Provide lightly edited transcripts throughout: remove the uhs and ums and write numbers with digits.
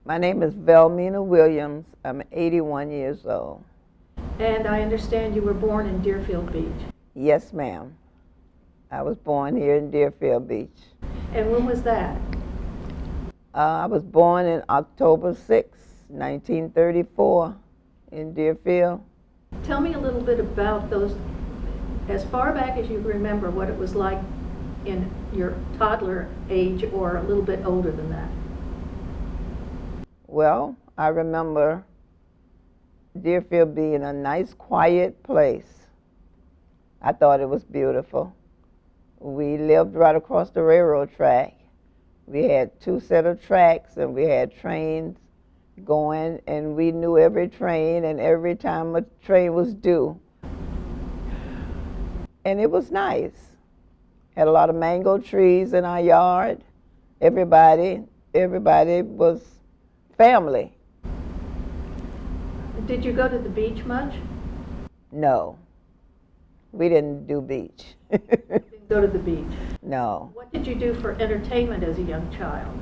My name is Velemina Williams. I'm 81 years old. And I understand you were born in Deerfield Beach. Yes, ma'am. I was born here in Deerfield Beach. And when was that? I was born in October 6, 1934, in Deerfield. Tell me a little bit about those, as far back as you remember, what it was like in your toddler age or a little bit older than that. Well, I remember Deerfield being a nice, quiet place. I thought it was beautiful. We lived right across the railroad track. We had two set of tracks, and we had trains going, and we knew every train and every time a train was due. And it was nice. Had a lot of mango trees in our yard. Everybody was family. Did you go to the beach much? No, we didn't do beach. Didn't go to the beach. No, What did you do for entertainment as a young child?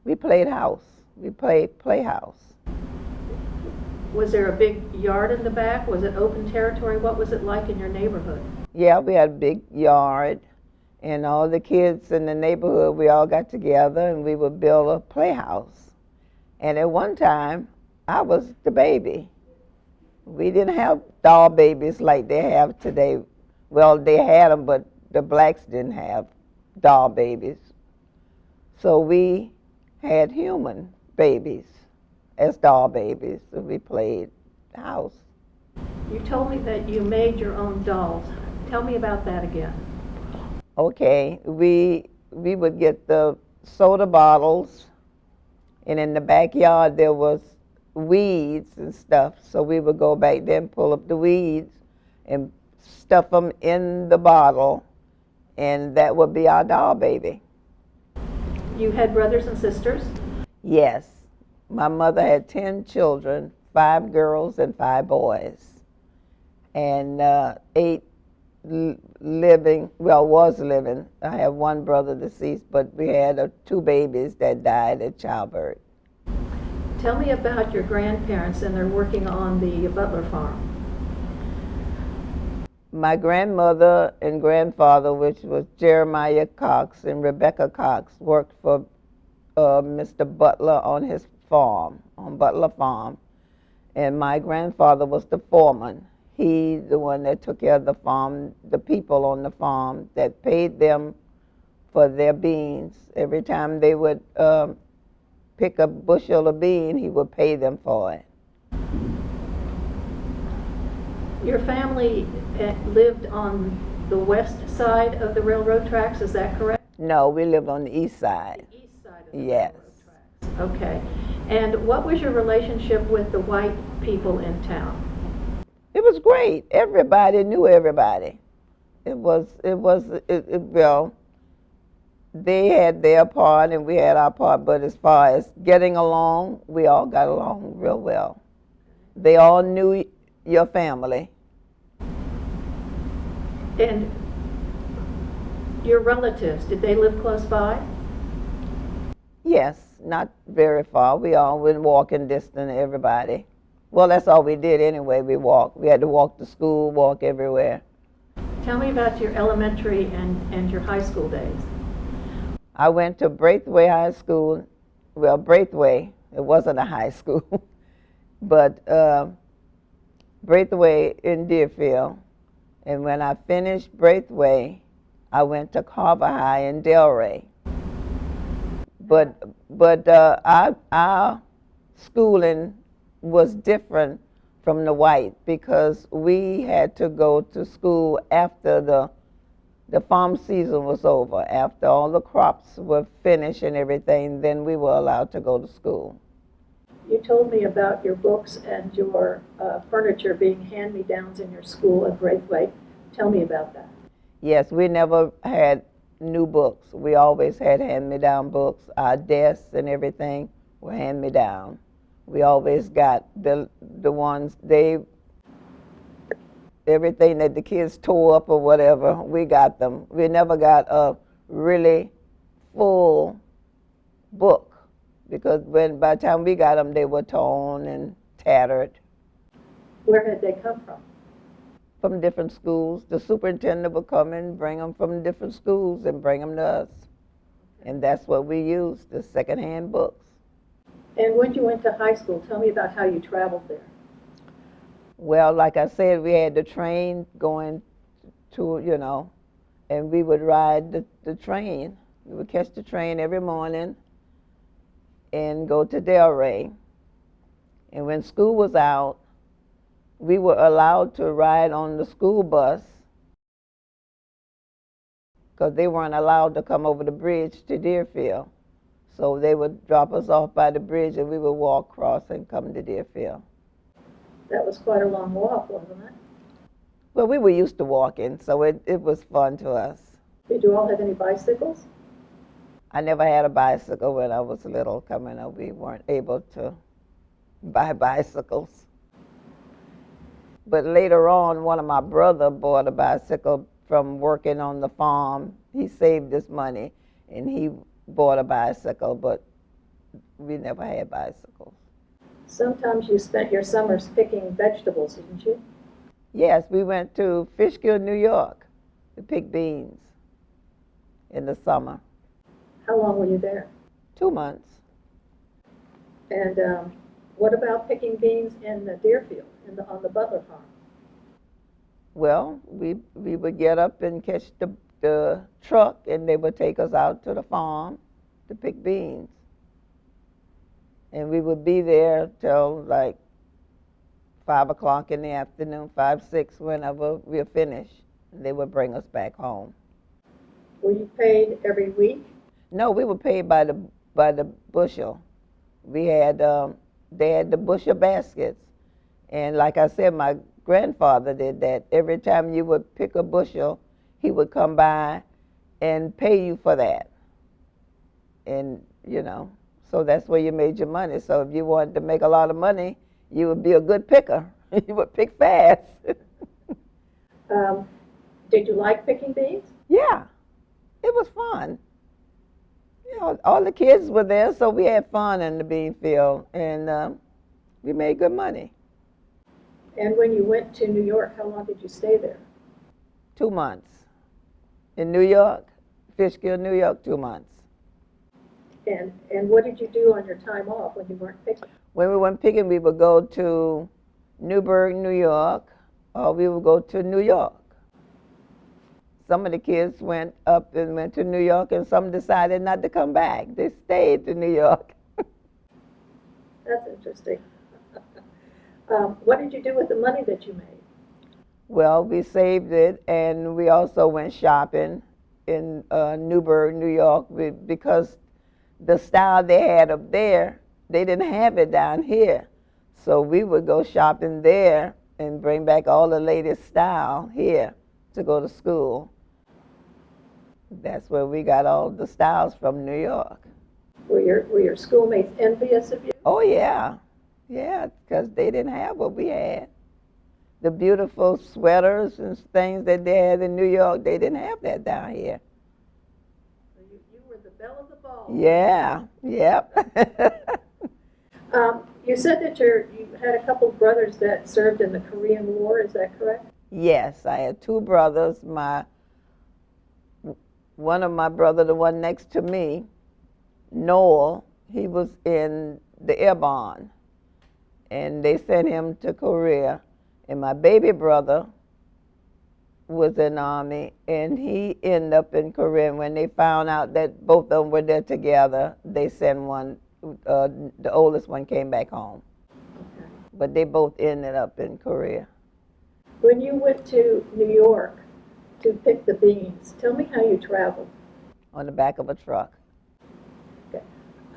we played house. We played playhouse. Was there a big yard in the back? Was it open territory? What was it like in your neighborhood? Yeah, we had a big yard, and all the kids in the neighborhood, we all got together and we would build a playhouse. And at one time, I was the baby. We didn't have doll babies like they have today. Well, they had them, but the blacks didn't have doll babies. So we had human babies as doll babies. So we played house. You told me that you made your own dolls. Tell me about that again. Okay, we would get the soda bottles, and in the backyard there was weeds and stuff. So we would go back there and pull up the weeds and stuff them in the bottle, and that would be our doll baby. You had brothers and sisters? Yes, my mother had 10 children, 5 girls and 5 boys, and 8 was living. I have one brother deceased, but we had 2 babies that died at childbirth. Tell me about your grandparents and their working on the Butler farm. My grandmother and grandfather, which was Jeremiah Cox and Rebecca Cox, worked for Mr. Butler on his farm, on Butler Farm. And my grandfather was the foreman. He, the one that took care of the farm, the people on the farm, that paid them for their beans. Every time they would pick a bushel of bean, he would pay them for it. Your family lived on the west side of the railroad tracks, is that correct? No, we lived on the east side. The east side of the Yes. railroad tracks. Okay. And what was your relationship with the white people in town? It was great. Everybody knew everybody. Well, they had their part and we had our part, but as far as getting along, we all got along real well. They all knew your family. And your relatives, did they live close by? Yes, not very far. We all were walking distance, everybody. Well, that's all we did anyway. We walked. We had to walk to school, walk everywhere. Tell me about your elementary and your high school days. I went to Braithwaite High School. Well, Braithwaite, it wasn't a high school, but Braithwaite in Deerfield. And when I finished Braithwaite, I went to Carver High in Delray. But our schooling was different from the white because we had to go to school after the farm season was over. After all the crops were finished and everything, then we were allowed to go to school. You told me about your books and your furniture being hand-me-downs in your school at Braithwaite. Tell me about that. Yes, we never had new books. We always had hand-me-down books. Our desks and everything were hand-me-down. We always got the ones everything that the kids tore up or whatever, we got them. We never got a really full book. because by the time we got them, they were torn and tattered. Where had they come From different schools. The superintendent would come and bring them from different schools and bring them to us. And that's what we used, the secondhand books. And when you went to high school, tell me about how you traveled there. Well, like I said, we had the train going to, and we would ride the train. We would catch the train every morning and go to Delray. And when school was out, we were allowed to ride on the school bus because they weren't allowed to come over the bridge to Deerfield. So they would drop us off by the bridge and we would walk across and come to Deerfield. That was quite a long walk, wasn't it? Well, we were used to walking, so it was fun to us. Did you all have any bicycles? I never had a bicycle when I was little coming up. We weren't able to buy bicycles. But later on, one of my brother bought a bicycle from working on the farm. He saved his money, and he bought a bicycle, but we never had bicycles. Sometimes you spent your summers picking vegetables, didn't you? Yes, we went to Fishkill, New York, to pick beans in the summer. How long were you there? 2 months. And what about picking beans in the Deerfield, on the Butler farm? Well, we would get up and catch the truck, and they would take us out to the farm to pick beans. And we would be there till like 5 o'clock in the afternoon, 5, 6, whenever we were finished. And they would bring us back home. Were you paid every week? No, we were paid by the bushel. We had they had the bushel baskets, and like I said, my grandfather did that. Every time you would pick a bushel, he would come by and pay you for that. And so that's where you made your money. So if you wanted to make a lot of money, you would be a good picker. You would pick fast. Did you like picking beans? Yeah, it was fun. All the kids were there, so we had fun in the bean field, and we made good money. And when you went to New York, how long did you stay there? 2 months. In New York, Fishkill, New York, 2 months. And what did you do on your time off when you weren't picking? When we weren't picking, we would go to Newburgh, New York, or we would go to New York. Some of the kids went up and went to New York, and some decided not to come back. They stayed to New York. That's interesting. What did you do with the money that you made? Well, we saved it, and we also went shopping in Newburgh, New York, because the style they had up there, they didn't have it down here. So we would go shopping there and bring back all the latest style here to go to school. That's where we got all the styles from, New York. Were your schoolmates envious of you? Oh, yeah. Yeah, because they didn't have what we had. The beautiful sweaters and things that they had in New York, they didn't have that down here. So you were the belle of the ball. Yeah, yep. You said that you had a couple brothers that served in the Korean War, is that correct? Yes, I had 2 brothers. One of my brother, the one next to me, Noel, he was in the Airborne, and they sent him to Korea. And my baby brother was in the Army, and he ended up in Korea. And when they found out that both of them were there together, they sent one. The oldest one came back home. Okay. But they both ended up in Korea. When you went to New York to pick the beans, tell me how you traveled. On the back of a truck. Okay.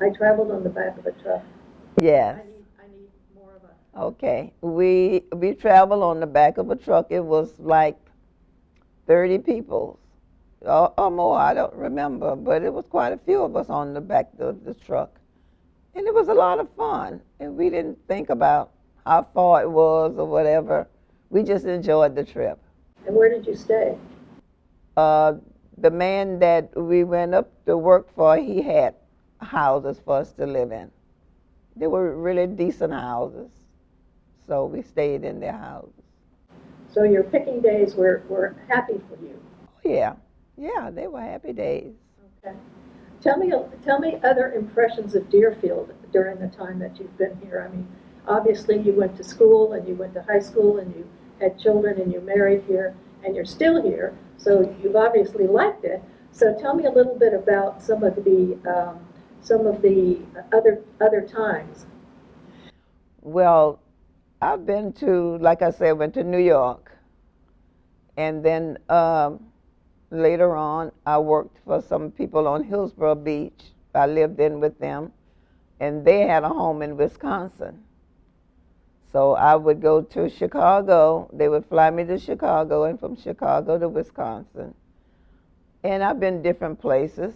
I traveled on the back of a truck. Yes. I need more of a... Okay. We traveled on the back of a truck. It was like 30 people or more. I don't remember, but it was quite a few of us on the back of the truck. And it was a lot of fun. And we didn't think about how far it was or whatever. We just enjoyed the trip. And where did you stay? The man that we went up to work for, he had houses for us to live in. They were really decent houses, so we stayed in their houses. So your picking days were happy for you. Yeah, yeah, they were happy days. Okay. Tell me other impressions of Deerfield during the time that you've been here. I mean, obviously you went to school and you went to high school and you had children and you married here and you're still here, so you've obviously liked it. So tell me a little bit about some of the other times. Well, I've been to, like I said, went to New York, and then later on, I worked for some people on Hillsborough Beach. I lived in with them, and they had a home in Wisconsin. So I would go to Chicago. They would fly me to Chicago, and from Chicago to Wisconsin. And I've been different places,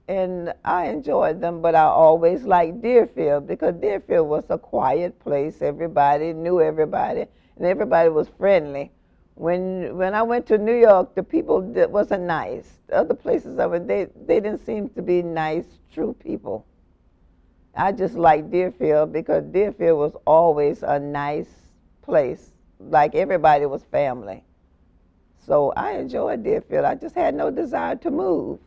and I enjoyed them, but I always liked Deerfield because Deerfield was a quiet place. Everybody knew everybody, and everybody was friendly. When I went to New York, the people wasn't nice. The other places I went, they didn't seem to be nice, true people. I just liked Deerfield because Deerfield was always a nice place. Like everybody was family. So I enjoyed Deerfield. I just had no desire to move.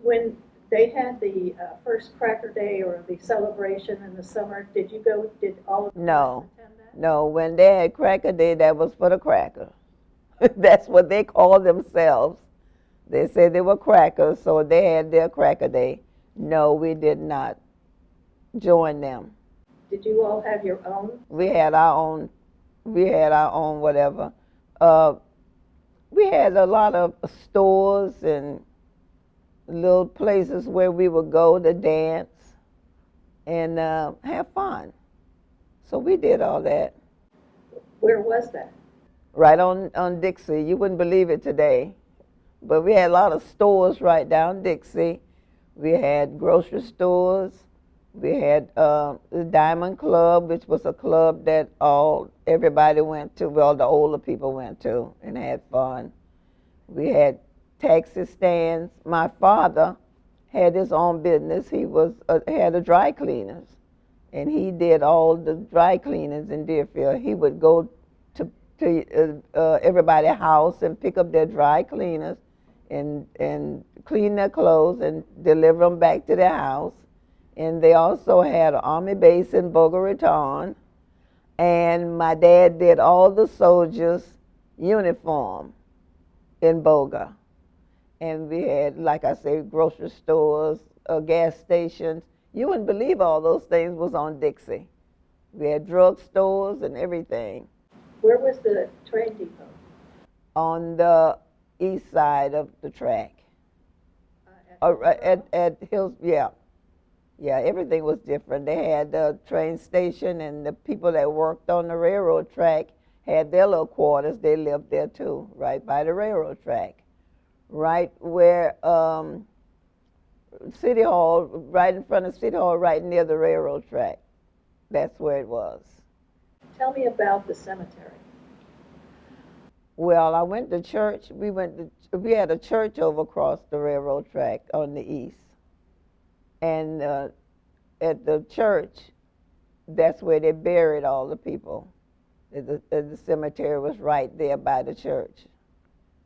When they had the first Cracker Day or the celebration in the summer, did you go? Did all of the No, class attend that? no. When they had Cracker Day, that was for the crackers. That's what they called themselves. They said they were crackers, so they had their Cracker Day. No, we did not join them. Did you all have your own? We had our own. We had our own whatever. Uh, we had a lot of stores and little places where we would go to dance and have fun. So we did all that. Where was that? Right on Dixie. You wouldn't believe it today. But we had a lot of stores right down Dixie. We had grocery stores. We had the Diamond Club, which was a club that everybody went to, well, the older people went to and had fun. We had taxi stands. My father had his own business. He had a dry cleaners, and he did all the dry cleaners in Deerfield. He would go to everybody's house and pick up their dry cleaners and clean their clothes and deliver them back to their house. And they also had an army base in Boca Raton. And my dad did all the soldiers' uniform in Boca. And we had, like I say, grocery stores, gas stations. You wouldn't believe all those things was on Dixie. We had drug stores and everything. Where was the train depot? On the east side of the track. At Hills, yeah. Yeah, everything was different. They had the train station, and the people that worked on the railroad track had their little quarters. They lived there too, right by the railroad track. Right where City Hall, right in front of City Hall, right near the railroad track. That's where it was. Tell me about the cemetery. Well, I went to church. We had a church over across the railroad track on the east. And at the church, that's where they buried all the people. The cemetery was right there by the church.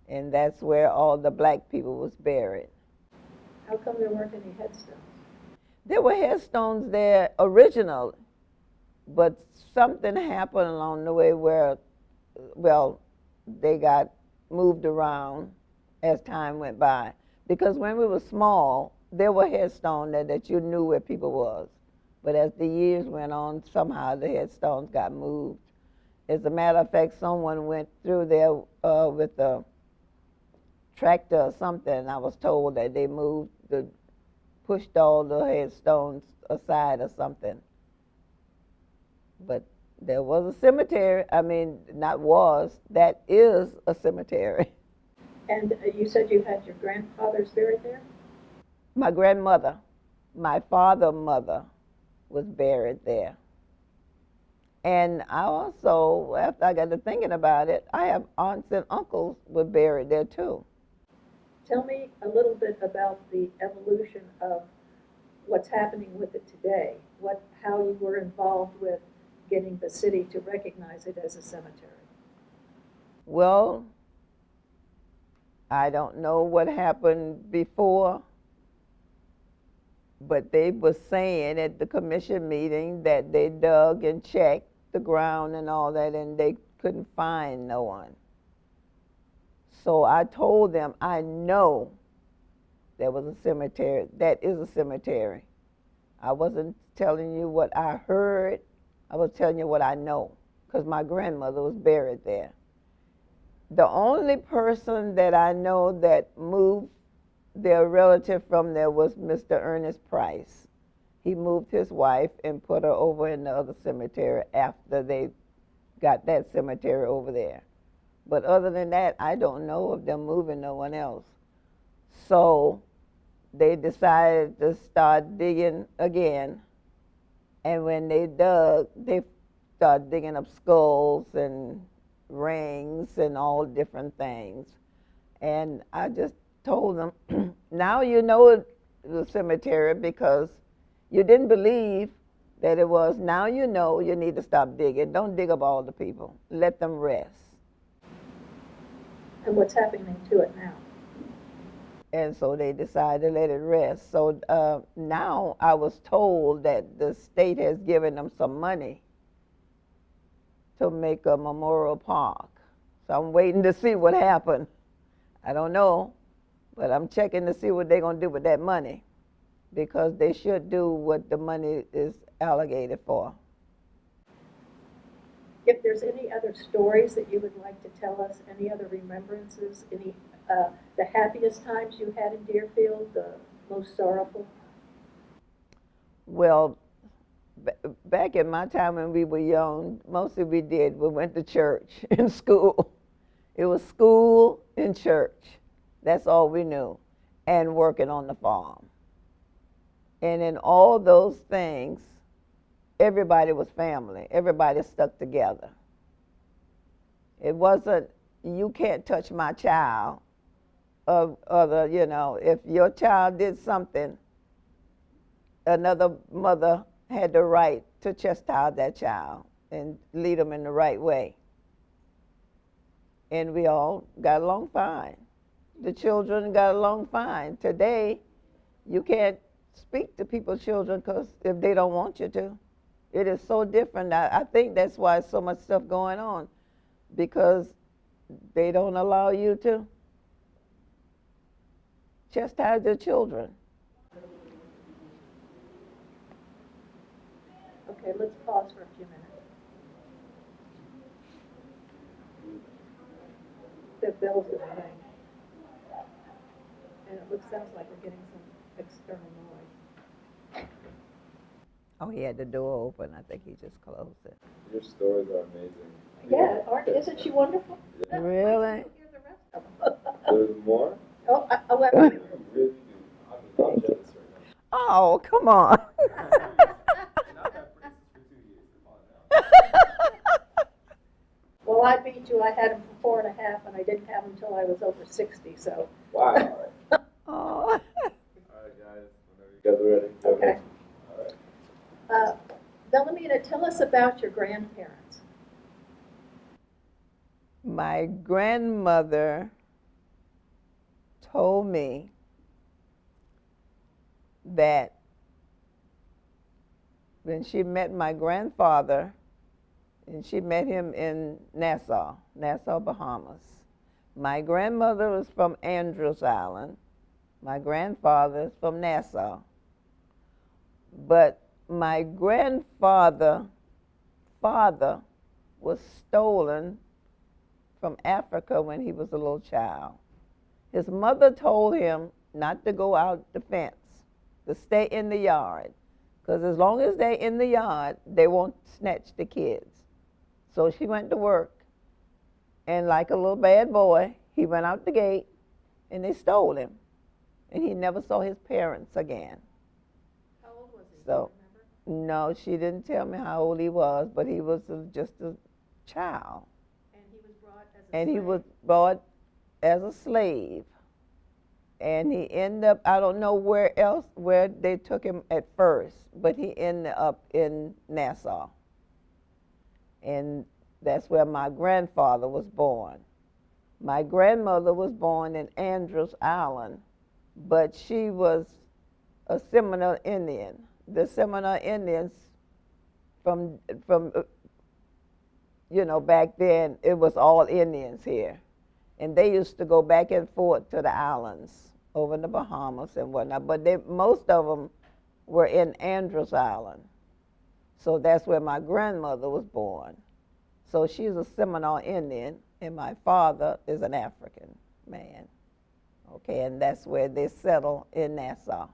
And that's where all the black people was buried. How come there weren't any headstones? There were headstones there originally, but something happened along the way where, well, they got moved around as time went by. Because when we were small, there were headstones there that you knew where people was. But as the years went on, somehow the headstones got moved. As a matter of fact, someone went through there with a tractor or something, and I was told that they pushed all the headstones aside or something. But there was a cemetery. I mean, not was, that is a cemetery. And you said you had your grandfathers buried there? My grandmother, my father's mother, was buried there. And I also, after I got to thinking about it, I have aunts and uncles were buried there too. Tell me a little bit about the evolution of what's happening with it today, how you were involved with getting the city to recognize it as a cemetery. Well, I don't know what happened before, but they were saying at the commission meeting that they dug and checked the ground and all that, and they couldn't find no one. So I told them, I know there was a cemetery. That is a cemetery. I wasn't telling you what I heard. I was telling you what I know, because my grandmother was buried there. The only person that I know that moved their relative from there was Mr. Ernest Price. He moved his wife and put her over in the other cemetery after they got that cemetery over there. But other than that, I don't know of them moving no one else. So they decided to start digging again. And when they dug, they started digging up skulls and rings and all different things. And I just told them, now you know the cemetery because you didn't believe that it was. Now you know you need to stop digging. Don't dig up all the people. Let them rest. And what's happening to it now? And so they decided to let it rest. So now I was told that the state has given them some money to make a memorial park. So I'm waiting to see what happened. I don't know, but I'm checking to see what they're going to do with that money, because they should do what the money is allocated for. If there's any other stories that you would like to tell us, any other remembrances, the happiest times you had in Deerfield, the most sorrowful? Well, back in my time when we were young, mostly we went to church and school. It was school and church. That's all we knew. And working on the farm. And in all those things, everybody was family. Everybody stuck together. It wasn't, you can't touch my child. If your child did something, another mother had the right to chastise that child and lead them in the right way. And we all got along fine. The children got along fine. Today, you can't speak to people's children because if they don't want you to. It is so different. I think that's why so much stuff going on, because they don't allow you to chastise their children. Okay, let's pause for a few minutes. The bell's going to ring. And sounds like we're getting some external noise. Oh, he had the door open. I think he just closed it. Your stories are amazing. Yeah, isn't she wonderful? Yeah. Really? Hear the rest of them. There's more? Oh, You really do. I'm jealous right now. Oh, come on. Well, I beat you. I had him for 4.5, and I didn't have him until I was over 60, so. Wow. Oh. All right, guys. Whenever you guys are ready. Okay. All right. Velemina, tell us about your grandparents. My grandmother told me that when she met my grandfather, and she met him in Nassau, Bahamas. My grandmother was from Andrews Island. My grandfather is from Nassau. But my grandfather's father was stolen from Africa when he was a little child. His mother told him not to go out the fence, to stay in the yard, because as long as they're in the yard, they won't snatch the kids. So she went to work, and like a little bad boy, he went out the gate, and they stole him, and he never saw his parents again. How old was he? So, Do you remember? no, she didn't tell me how old he was, but he was just a child. And he was brought as a And he slave? was brought as a slave. And he ended up, I don't know where they took him at first, but he ended up in Nassau. And that's where my grandfather was born. My grandmother was born in Andrews Island, but she was a Seminole Indian. The Seminole Indians from back then, it was all Indians here. And they used to go back and forth to the islands over in the Bahamas and whatnot. But most of them were in Andrews Island. So that's where my grandmother was born. So she's a Seminole Indian, and my father is an African man. Okay, and that's where they settled in Nassau.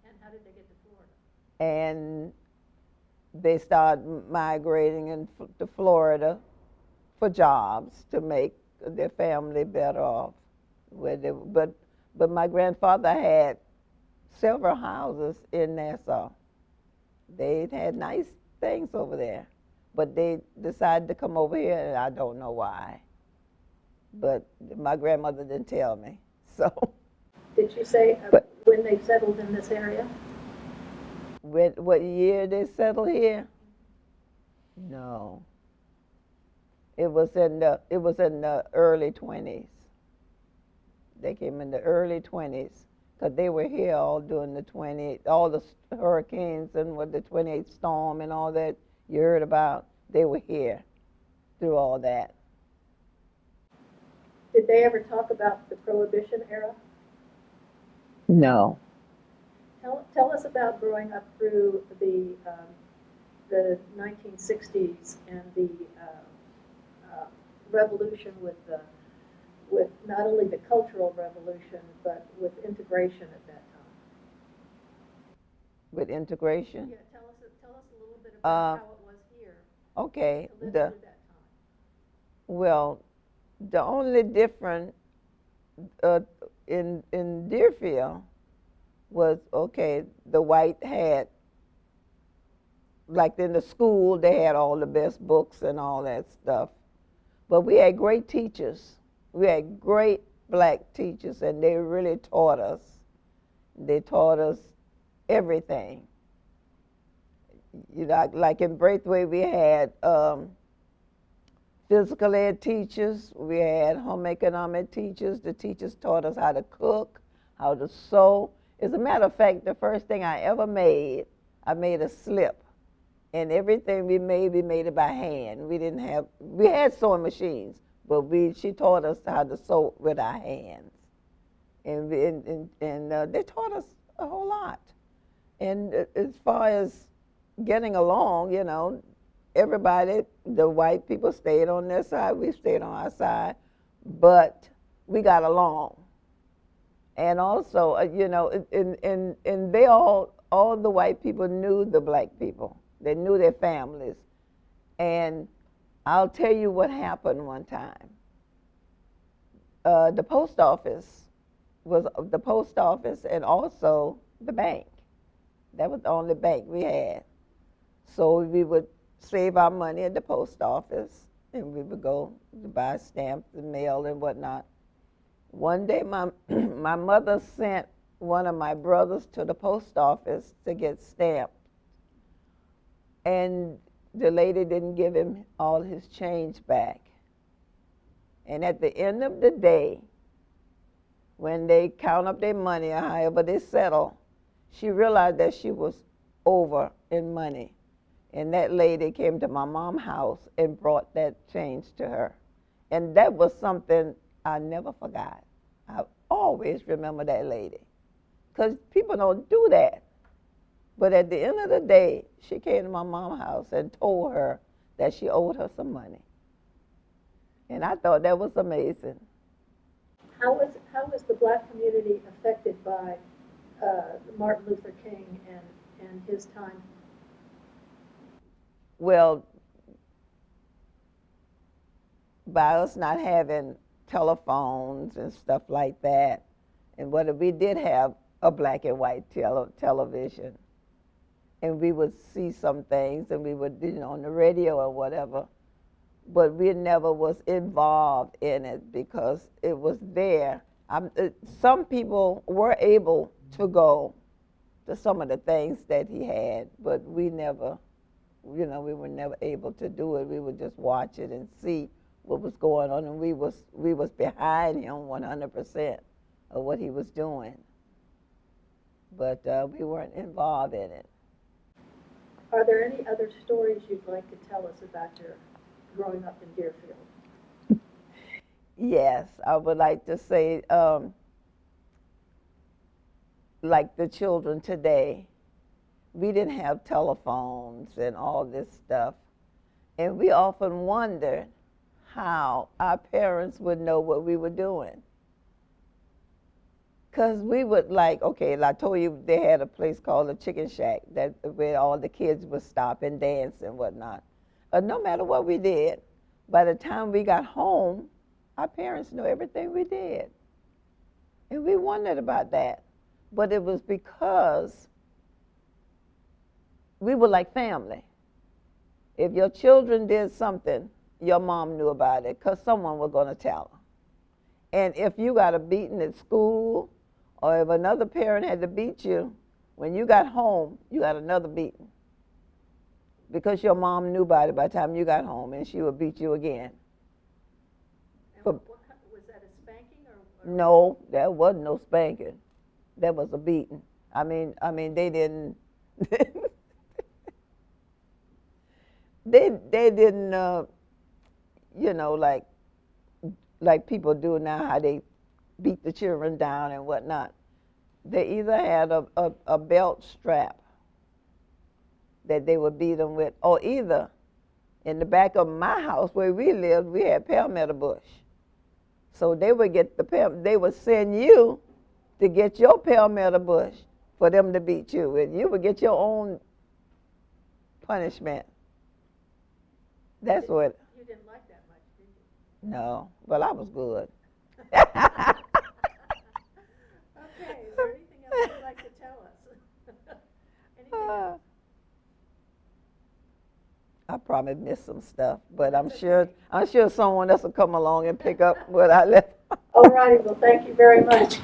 And how did they get to Florida? And they started migrating to Florida for jobs to make their family better off. But my grandfather had several houses in Nassau. They had nice things over there, but they decided to come over here, and I don't know why. But my grandmother didn't tell me, so. Did she say when they settled in this area? What year they settled here? No. It was in the early 20s. They came in the early 20s because they were here all during all the hurricanes and with the 28th storm and all that you heard about. They were here through all that. Did they ever talk about the Prohibition era? No. Tell us about growing up through the 1960s and the revolution with not only the Cultural Revolution, but with integration at that time. With integration? Yeah, tell us a little bit about how it was here Okay. to live through that time. Well, the only difference in Deerfield was, okay, the white had, like in the school, they had all the best books and all that stuff. But we had great teachers. We had great black teachers, and they really taught us. They taught us everything. You know, like in Braithwaite, we had physical ed teachers, we had home economic teachers. The teachers taught us how to cook, how to sew. As a matter of fact, the first thing I ever made, I made a slip. And everything we made it by hand. We had sewing machines, but she taught us how to sew with our hands. And they taught us a whole lot. And as far as getting along, you know, everybody, the white people stayed on their side, we stayed on our side, but we got along. And also, you know, and they all the white people knew the black people. They knew their families. And I'll tell you what happened one time. The post office and also the bank. That was the only bank we had. So we would save our money at the post office, and we would go to buy stamps and mail and whatnot. One day, my mother sent one of my brothers to the post office to get stamped, and the lady didn't give him all his change back. And at the end of the day, when they count up their money or however they settle, she realized that she was over in money. And that lady came to my mom's house and brought that change to her. And that was something I never forgot. I always remember that lady. Because people don't do that. But at the end of the day, she came to my mom's house and told her that she owed her some money. And I thought that was amazing. How was the black community affected by Martin Luther King and his time? Well, by us not having telephones and stuff like that, and we did have a black and white television, and we would see some things, and we would, you know, on the radio or whatever, but we never was involved in it because it was there, Some people were able to go to some of the things that he had, but we never, we were never able to do it. We would just watch it and see what was going on, and we was behind him 100% of what he was doing, but we weren't involved in it. Are there any other stories you'd like to tell us about your growing up in Deerfield? Yes, I would like to say, like the children today, we didn't have telephones and all this stuff, and we often wondered how our parents would know what we were doing. Because we would okay, I told you they had a place called the Chicken Shack where all the kids would stop and dance and whatnot. No matter what we did, by the time we got home, our parents knew everything we did. And we wondered about that. But it was because we were like family. If your children did something, your mom knew about it because someone was going to tell her. And if you got a beating at school, or if another parent had to beat you, when you got home, you got another beating. Because your mom knew about it by the time you got home, and she would beat you again. And was that a spanking or? No, that wasn't no spanking. That was a beating. I mean, they didn't. they didn't, like people do now, how they beat the children down and whatnot. They either had a belt strap that they would beat them with, or either in the back of my house where we lived, we had palmetto bush. So they would get they would send you to get your palmetto bush for them to beat you, and you would get your own punishment. That's what. You didn't like that much, did you? No, well, I was good. Okay, is there anything else you'd like to tell us? Anything else? I probably missed some stuff, but I'm sure someone else will come along and pick up what I left. All righty, well, thank you very much.